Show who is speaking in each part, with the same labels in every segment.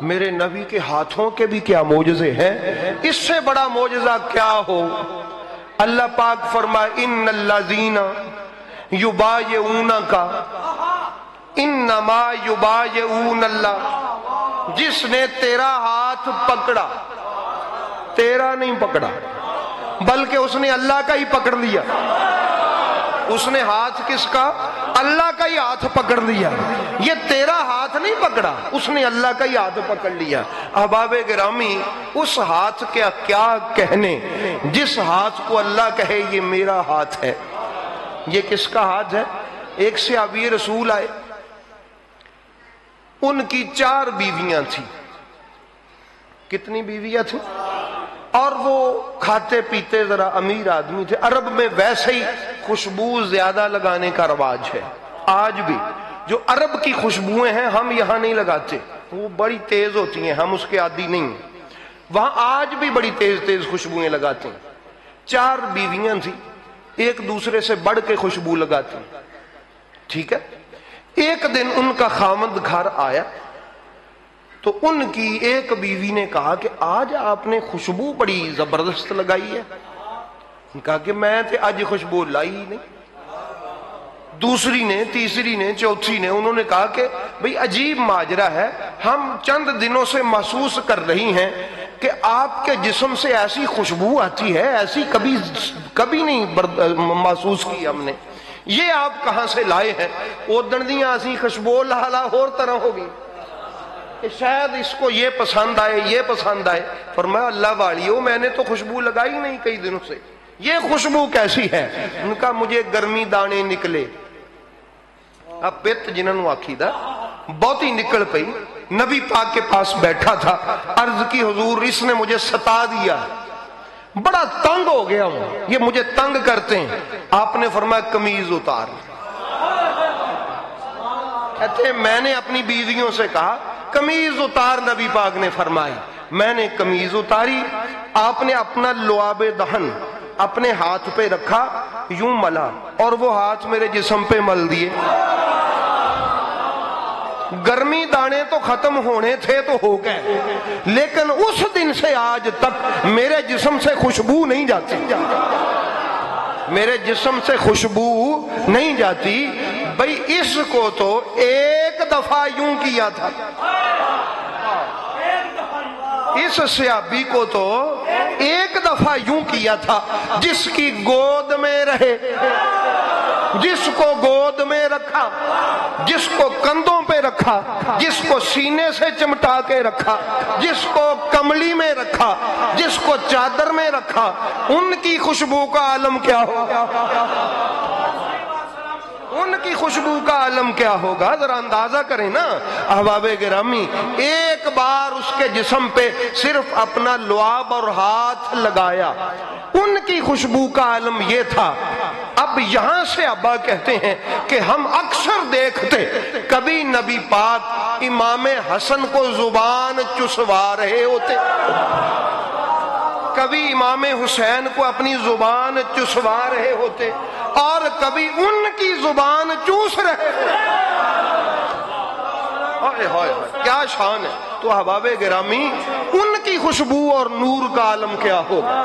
Speaker 1: میرے نبی کے ہاتھوں کے بھی کیا معجزے ہیں، اس سے بڑا معجزہ کیا ہو۔ اللہ پاک فرمائے ان الذین یبایعونک انما یبایعون اللہ، جس نے تیرا ہاتھ پکڑا، تیرا نہیں پکڑا بلکہ اس نے اللہ کا ہی پکڑ لیا۔ اس نے ہاتھ کس کا؟ اللہ کا ہی ہاتھ پکڑ لیا۔ یہ تیرا ہاتھ نہیں پکڑا، اس نے اللہ کا ہی ہاتھ پکڑ لیا۔ احباب گرامی، اس ہاتھ کا کیا کہنے جس ہاتھ کو اللہ کہے یہ میرا ہاتھ ہے۔ یہ کس کا ہاتھ ہے؟ ایک صحابی رسول آئے، ان کی 4 بیویاں تھیں۔ کتنی بیویاں تھیں؟ اور وہ کھاتے پیتے ذرا امیر آدمی تھے۔ عرب میں ویسے ہی خوشبو زیادہ لگانے کا رواج ہے، آج بھی جو عرب کی خوشبوئیں ہیں ہم یہاں نہیں لگاتے، وہ بڑی تیز ہوتی ہیں، ہم اس کے عادی نہیں ہیں۔ وہاں آج بھی بڑی تیز تیز خوشبوئیں لگاتے ہیں۔ 4 بیویاں تھیں، ایک دوسرے سے بڑھ کے خوشبو لگاتی ہیں، ٹھیک ہے۔ ایک دن ان کا خاوند گھر آیا تو ان کی ایک بیوی نے کہا کہ آج آپ نے خوشبو بڑی زبردست لگائی ہے۔ کہا کہ میں تے آج خوشبو لائی ہی نہیں۔ دوسری نے، تیسری نے، چوتھی نے، انہوں نے کہا کہ بھئی عجیب ماجرا ہے، ہم چند دنوں سے محسوس کر رہی ہیں کہ آپ کے جسم سے ایسی خوشبو آتی ہے، ایسی کبھی نہیں محسوس کی ہم نے، یہ آپ کہاں سے لائے ہیں؟ اودن دیاں اسی خوشبو لا اور طرح ہوگی کہ شاید اس کو یہ پسند آئے، یہ پسند آئے۔ فرمایا اللہ والیو، میں نے تو خوشبو لگائی نہیں کئی دنوں سے، یہ خوشبو کیسی ہے؟ ان کا مجھے گرمی دانے نکلے۔ اب پت جنہوں آکھی دا بہت ہی نکل پئی۔ نبی پاک کے پاس بیٹھا تھا، عرض کی حضور اس نے مجھے ستا دیا، بڑا تنگ ہو گیا ہوں، یہ مجھے تنگ کرتے ہیں۔ آپ نے فرمایا قمیض اتار۔ کہتے ہیں میں نے اپنی بیویوں سے کہا قمیض اتار، نبی پاک نے فرمایا۔ میں نے قمیض اتاری، آپ نے اپنا لعاب دہن اپنے ہاتھ پہ رکھا، یوں ملا، اور وہ ہاتھ میرے جسم پہ مل دیے۔ گرمی دانے تو ختم ہونے تھے تو ہو گئے، لیکن اس دن سے آج تک میرے جسم سے خوشبو نہیں جاتی، میرے جسم سے خوشبو نہیں جاتی۔ بھئی اس کو تو ایک دفعہ یوں کیا تھا، اس صحابی کو تو ایک دفعہ یوں کیا تھا، جس کی گود میں رہے، جس کو گود میں رکھا، جس کو کندھوں پہ رکھا، جس کو سینے سے چمٹا کے رکھا، جس کو کملی میں رکھا، جس کو چادر میں رکھا، ان کی خوشبو کا عالم کیا ہوگا؟ ان کی خوشبو کا عالم کیا ہوگا؟ ذرا اندازہ کریں نا احباب گرامی۔ ایک بار اس کے جسم پہ صرف اپنا لعاب اور ہاتھ لگایا، ان کی خوشبو کا عالم یہ تھا۔ اب یہاں سے ابا کہتے ہیں کہ ہم اکثر دیکھتے کبھی نبی پاک امام حسن کو زبان چسوا رہے ہوتے، کبھی امام حسین کو اپنی زبان چسوا رہے ہوتے، اور کبھی ان کی زبان چوس رہے ہوتے۔ کیا شان ہے! تو احباب گرامی، ان کی خوشبو اور نور کا عالم کیا ہوگا؟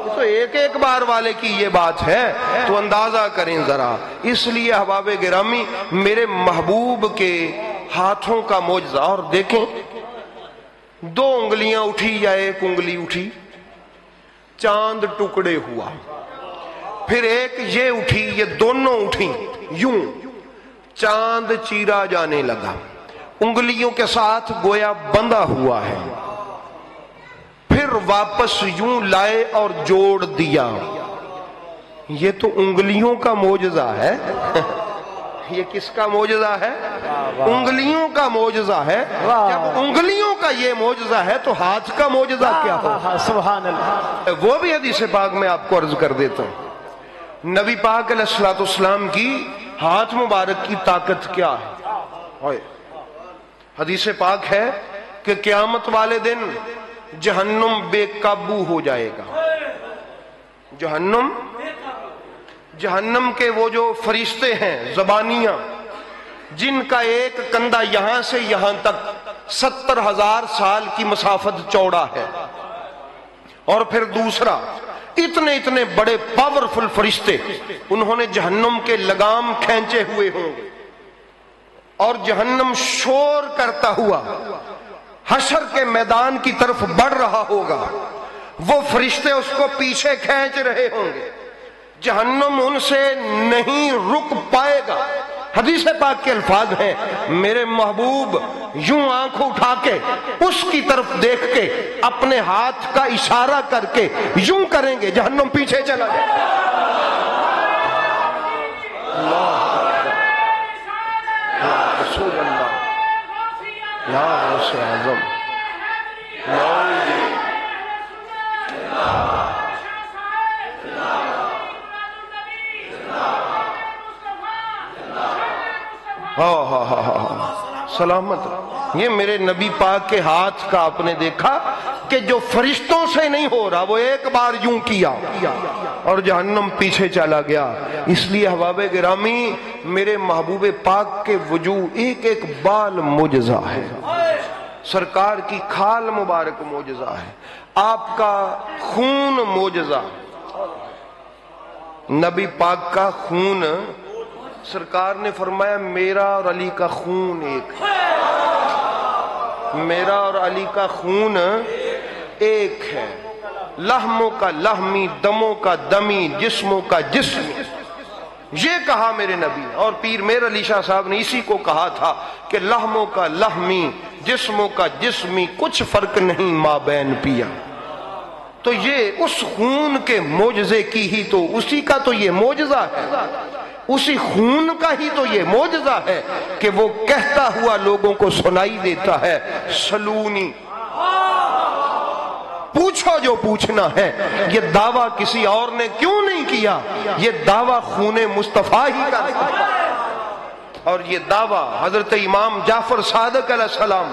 Speaker 1: تو ایک ایک بار والے کی یہ بات ہے تو اندازہ کریں ذرا۔ اس لیے احباب گرامی، میرے محبوب کے ہاتھوں کا معجزہ، اور دیکھیں 2 انگلیاں اٹھی یا 1 انگلی اٹھی، چاند ٹکڑے ہوا، پھر ایک یہ اٹھی، یہ دونوں اٹھی، یوں چاند چیرا جانے لگا، انگلیوں کے ساتھ گویا بندھا ہوا ہے، پھر واپس یوں لائے اور جوڑ دیا۔ یہ تو انگلیوں کا معجزہ ہے۔ یہ کس کا معجزہ ہے؟ انگلیوں کا معجزہ ہے۔ جب انگلیوں کا یہ معجزہ ہے تو ہاتھ کا معجزہ کیا ہوگا؟
Speaker 2: سبحان اللہ۔
Speaker 1: وہ بھی حدیث پاک میں آپ کو عرض کر دیتا ہوں۔ نبی پاک علیہ الصلوۃ والسلام کی ہاتھ مبارک کی طاقت کیا ہے؟ حدیث پاک ہے کہ قیامت والے دن جہنم بے قابو ہو جائے گا۔ جہنم کے وہ جو فرشتے ہیں، زبانیاں، جن کا ایک کندھا یہاں سے یہاں تک 70,000 سال کی مسافت چوڑا ہے. اور پھر دوسرا، اتنے اتنے بڑے پاورفل فرشتے، انہوں نے جہنم کے لگام کھینچے ہوئے ہوں گے اور جہنم شور کرتا ہوا حشر کے میدان کی طرف بڑھ رہا ہوگا. وہ فرشتے اس کو پیچھے کھینچ رہے ہوں گے. جہنم ان سے نہیں رک پائے گا. حدیث پاک کے الفاظ ہیں، میرے محبوب یوں آنکھ اٹھا کے اس کی طرف دیکھ کے اپنے ہاتھ کا اشارہ کر کے یوں کریں گے، جہنم پیچھے چلا جائے. رسول اللہ، یا غوث اعظم، سلامت. یہ میرے نبی پاک کے ہاتھ کا آپ نے دیکھا کہ جو فرشتوں سے نہیں ہو رہا، وہ ایک بار یوں کیا اور جہنم پیچھے چلا گیا. اس لیے احباب گرامی، میرے محبوب پاک کے وجود ایک ایک بال معجزہ ہے. سرکار کی کھال مبارک معجزہ ہے، آپ کا خون معجزہ. نبی پاک کا خون، سرکار نے فرمایا میرا اور علی کا خون ایک ہے. میرا اور علی کا خون ایک ہے. لحموں کا لحمی، دموں کا دمی، جسموں کا جسمی. یہ کہا میرے نبی نے، اور پیر میر علی شاہ صاحب نے اسی کو کہا تھا کہ لحموں کا لحمی، جسموں کا جسمی، کچھ فرق نہیں مابین پیا. تو یہ اس خون کے معجزے کی ہی تو، اسی کا تو یہ معجزہ ہے. اسی خون کا ہی تو یہ معجزہ ہے کہ وہ کہتا ہوا لوگوں کو سنائی دیتا ہے، سلونی، پوچھو جو پوچھنا ہے. یہ دعویٰ کسی اور نے کیوں نہیں کیا؟ یہ دعویٰ خون مصطفیٰ ہی کا تھا. اور یہ دعویٰ حضرت امام جعفر صادق علیہ السلام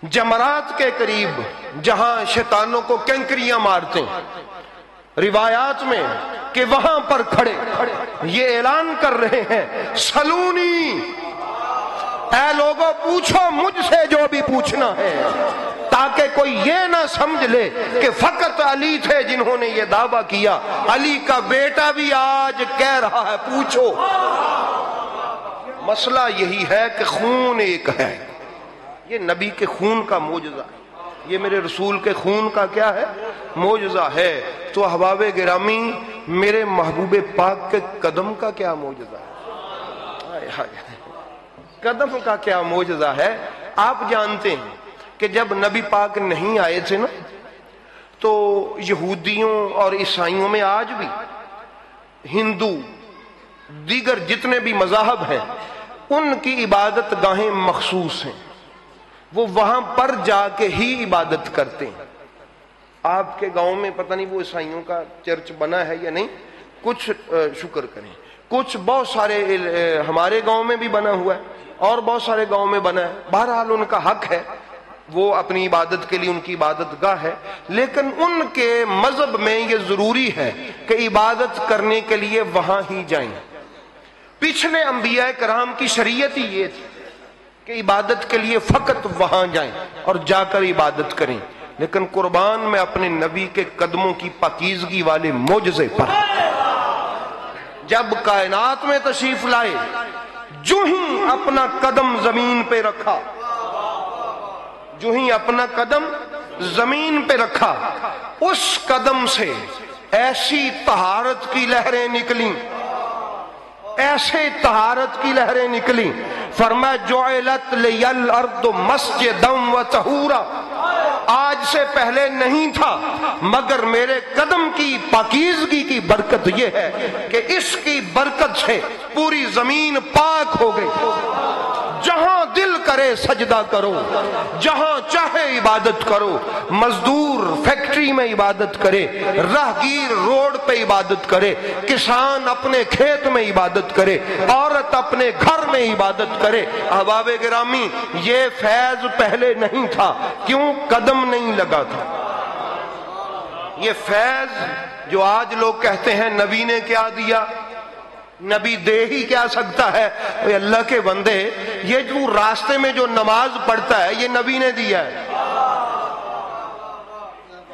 Speaker 1: جمرات کے قریب، جہاں شیطانوں کو کینکریاں مارتے ہیں، روایات میں کہ وہاں پر کھڑے یہ اعلان کر رہے ہیں، سلونی، اے لوگوں پوچھو مجھ سے جو بھی پوچھنا ہے، تاکہ کوئی یہ نہ سمجھ لے کہ فقط علی تھے جنہوں نے یہ دعویٰ کیا. علی کا بیٹا بھی آج کہہ رہا ہے پوچھو. مسئلہ یہی ہے کہ خون ایک ہے. یہ نبی کے خون کا معجزہ ہے، یہ میرے رسول کے خون کا کیا ہے؟ معجزہ ہے. تو احباب گرامی، میرے محبوب پاک کے قدم کا کیا معجزہ ہے؟ قدم کا کیا معجزہ ہے؟ آپ جانتے ہیں کہ جب نبی پاک نہیں آئے تھے نا، تو یہودیوں اور عیسائیوں میں آج بھی، ہندو، دیگر جتنے بھی مذاہب ہیں، ان کی عبادت گاہیں مخصوص ہیں. وہ وہاں پر جا کے ہی عبادت کرتے ہیں. آپ کے گاؤں میں پتہ نہیں وہ عیسائیوں کا چرچ بنا ہے یا نہیں، کچھ شکر کریں. کچھ بہت سارے ہمارے گاؤں میں بھی بنا ہوا ہے اور بہت سارے گاؤں میں بنا ہے. بہرحال ان کا حق ہے، وہ اپنی عبادت کے لیے ان کی عبادت گاہ ہے. لیکن ان کے مذہب میں یہ ضروری ہے کہ عبادت کرنے کے لیے وہاں ہی جائیں. پچھلے انبیاء کرام کی شریعت ہی یہ تھی کہ عبادت کے لیے فقط وہاں جائیں اور جا کر عبادت کریں. لیکن قربان میں اپنے نبی کے قدموں کی پاکیزگی والے معجزے پر، جب کائنات میں تشریف لائے، جو ہی اپنا قدم زمین پہ رکھا، جو ہی اپنا قدم زمین پہ رکھا، اس قدم سے ایسی طہارت کی لہریں نکلیں، ایسے طہارت کی لہریں نکلیں. فرمایا جعلت لی الارض مسجدا و طہورا، آج سے پہلے نہیں تھا مگر میرے قدم کی پاکیزگی کی برکت یہ ہے کہ اس کی برکت سے پوری زمین پاک ہو گئی. جہاں دل کرے سجدہ کرو، جہاں چاہے عبادت کرو. مزدور فیکٹری میں عبادت کرے، راہگیر روڈ پہ عبادت کرے، کسان اپنے کھیت میں عبادت کرے، عورت اپنے گھر میں عبادت کرے. احباب گرامی، یہ فیض پہلے نہیں تھا. کیوں؟ قدم نہیں لگا تھا. یہ فیض جو آج لوگ کہتے ہیں نبی نے کیا دیا، نبی دے ہی کیا سکتا ہے؟ اے اللہ کے بندے، یہ جو راستے میں جو نماز پڑھتا ہے یہ نبی نے دیا ہے،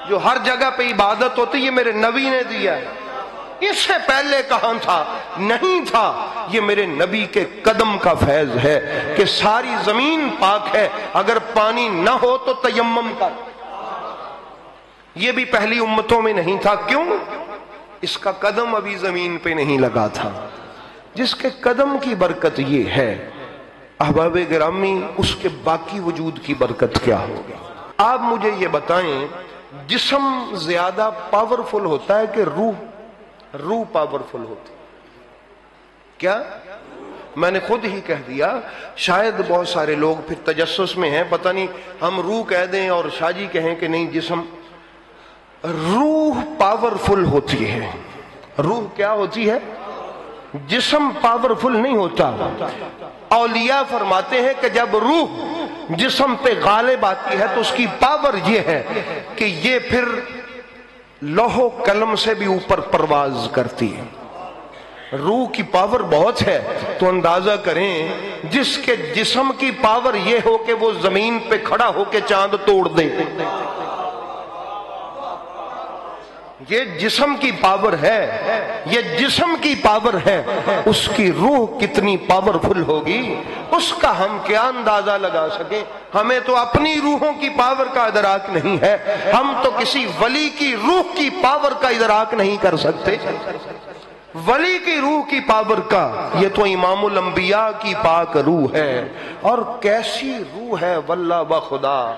Speaker 1: جو ہر جگہ پہ عبادت ہوتی یہ میرے نبی نے دیا ہے۔ اس سے پہلے کہاں تھا؟ نہیں تھا۔ یہ میرے نبی کے قدم کا فیض ہے کہ ساری زمین پاک ہے، اگر پانی نہ ہو تو تیمم کر۔ یہ بھی پہلی امتوں میں نہیں تھا۔ کیوں؟ اس کا قدم ابھی زمین پہ نہیں لگا تھا۔ جس کے قدم کی برکت یہ ہے، احباب گرامی، اس کے باقی وجود کی برکت کیا ہوگی؟ آپ مجھے یہ بتائیں، جسم زیادہ پاورفل ہوتا ہے کہ روح پاورفل ہوتی؟ کیا؟ میں نے خود ہی کہہ دیا۔ شاید بہت سارے لوگ پھر تجسس میں ہیں، پتہ نہیں ہم روح کہہ دیں اور شاہ جی کہیں کہ نہیں جسم۔ روح پاورفل ہوتی ہے۔ روح کیا ہوتی ہے؟ جسم پاورفل نہیں ہوتا۔ اولیاء فرماتے ہیں کہ جب روح جسم پہ غالب آتی ہے تو اس کی پاور یہ ہے کہ یہ پھر لوح و قلم سے بھی اوپر پرواز کرتی ہے۔ روح کی پاور بہت ہے، تو اندازہ کریں جس کے جسم کی پاور یہ ہو کہ وہ زمین پہ کھڑا ہو کے چاند توڑ دے، یہ جسم کی پاور ہے، یہ جسم کی پاور ہے، اس کی روح کتنی پاورفل ہوگی اس کا ہم کیا اندازہ لگا سکیں؟ ہمیں تو اپنی روحوں کی پاور کا ادراک نہیں ہے، ہم تو کسی ولی کی روح کی پاور کا ادراک نہیں کر سکتے۔ ولی کی روح کی پاور کا، یہ تو امام الانبیاء کی پاک روح ہے۔ اور کیسی روح ہے واللہ بخدا،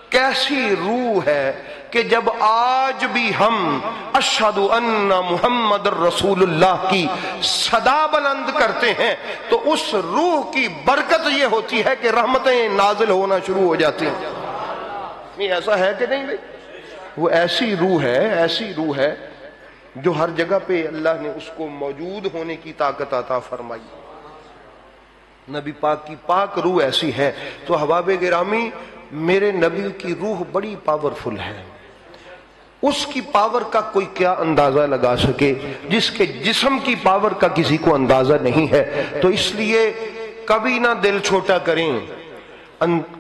Speaker 1: کیسی روح ہے کہ جب آج بھی ہم اشہد ان محمد رسول اللہ کی صدا بلند کرتے ہیں تو اس روح کی برکت یہ ہوتی ہے کہ رحمتیں نازل ہونا شروع ہو جاتی ہیں۔ نہیں ایسا ہے کہ نہیں بھائی؟ وہ ایسی روح ہے، ایسی روح ہے جو ہر جگہ پہ اللہ نے اس کو موجود ہونے کی طاقت عطا فرمائی۔ نبی پاک کی پاک روح ایسی ہے۔ تو احباب گرامی، میرے نبی کی روح بڑی پاورفل ہے۔ اس کی پاور کا کوئی کیا اندازہ لگا سکے جس کے جسم کی پاور کا کسی کو اندازہ نہیں ہے؟ تو اس لیے کبھی نہ دل چھوٹا کریں،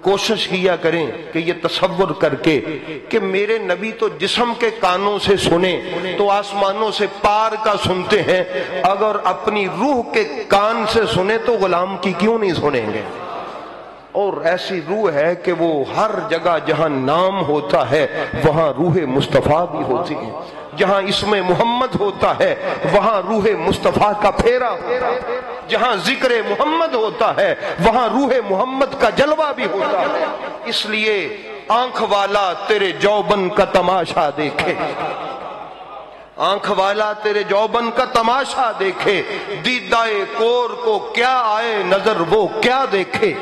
Speaker 1: کوشش کیا کریں کہ یہ تصور کر کے کہ میرے نبی تو جسم کے کانوں سے سنیں تو آسمانوں سے پار کا سنتے ہیں، اگر اپنی روح کے کان سے سنیں تو غلام کی کیوں نہیں سنیں گے؟ اور ایسی روح ہے کہ وہ ہر جگہ جہاں نام ہوتا ہے وہاں روح مصطفیٰ بھی ہوتی ہے، جہاں اسم محمد ہوتا ہے وہاں روح مصطفیٰ کا پھیرا ہوتا ہے، جہاں ذکر محمد ہوتا ہے وہاں روح محمد کا جلوہ بھی ہوتا ہے۔ اس لیے آنکھ والا تیرے جوبن کا تماشا دیکھے، آنکھ والا تیرے جوبن کا تماشا دیکھے، دیدائے کور کو کیا آئے نظر وہ کیا دیکھے،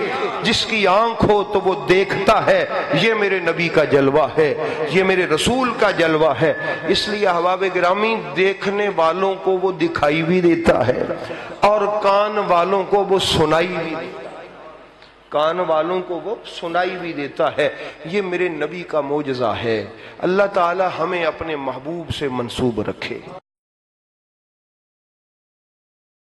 Speaker 1: جس کی آنکھ ہو تو وہ دیکھتا ہے۔ یہ میرے نبی کا جلوہ ہے، یہ میرے رسول کا جلوہ ہے۔ اس لیے احباب گرامی، دیکھنے والوں کو وہ دکھائی بھی دیتا ہے اور کان والوں کو وہ سنائی بھی دیتا ہے، کان والوں کو وہ سنائی بھی دیتا ہے۔ یہ میرے نبی کا معجزہ ہے۔ اللہ تعالی ہمیں اپنے محبوب سے منسوب رکھے۔